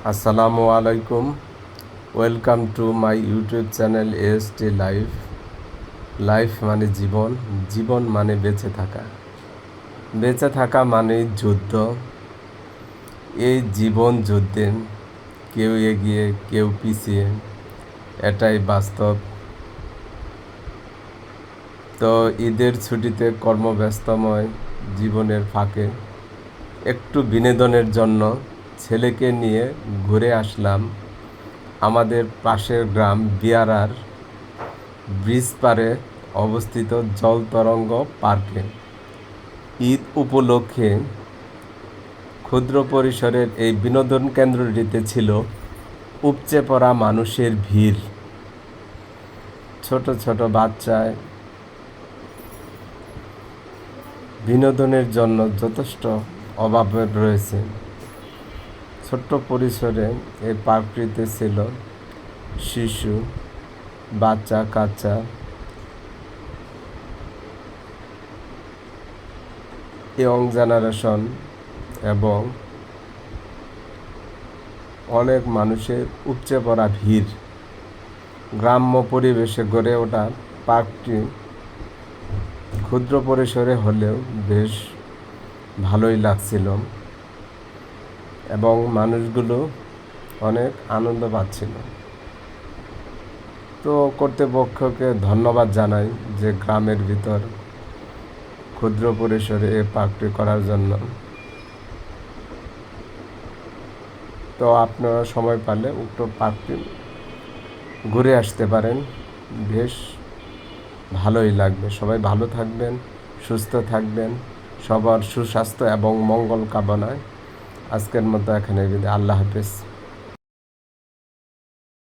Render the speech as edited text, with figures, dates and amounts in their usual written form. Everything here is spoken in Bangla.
আসসালামু আলাইকুম। Welcome to my YouTube channel AST life. Life মানে জীবন, জীবন মানে বেঁচে থাকা, বেঁচে থাকা মানে যুদ্ধ। এই জীবন যুদ্ধে কেউ এগিয়ে কেউ পিছিয়ে, এটাই বাস্তব। তো ঈদের ছুটিতে কর্মব্যস্তময় জীবনের ফাঁকে একটু বিনোদনের জন্য ছেলেকে নিয়ে ঘুরে আসলাম আমাদের পাশের গ্রাম বিয়ারার ব্রিজ পাড়ে অবস্থিত জল তরঙ্গ পার্কে। ঈদ উপলক্ষে ক্ষুদ্র পরিসরের এই বিনোদন কেন্দ্রটিতে ছিল উপচে পড়া মানুষের ভিড়। ছোট ছোট বাচ্চায় বিনোদনের জন্য যথেষ্ট অভাব রয়েছে। ছোট্ট পরিসরে এই পার্কটিতে ছিল শিশু, বাচ্চা কাচ্চা, ইয়ং জেনারেশন এবং অনেক মানুষের উপচে পড়া ভিড়। গ্রাম্য পরিবেশে গড়ে ওঠা পার্কটি ক্ষুদ্র পরিসরে হলেও বেশ ভালোই লাগছিল এবং মানুষগুলো অনেক আনন্দ পাচ্ছিল। তো কর্তৃপক্ষকে ধন্যবাদ জানাই যে গ্রামের ভিতর ক্ষুদ্র পরিসরে এই পার্কটি করার জন্য। তো আপনারা সময় পেলে উক্ত পার্কটি ঘুরে আসতে পারেন, বেশ ভালোই লাগবে। সবাই ভালো থাকবেন, সুস্থ থাকবেন, সবার সুস্বাস্থ্য এবং মঙ্গল কামনায় আজকের মতো এখানে বিদায়। আল্লাহ হাফেজ।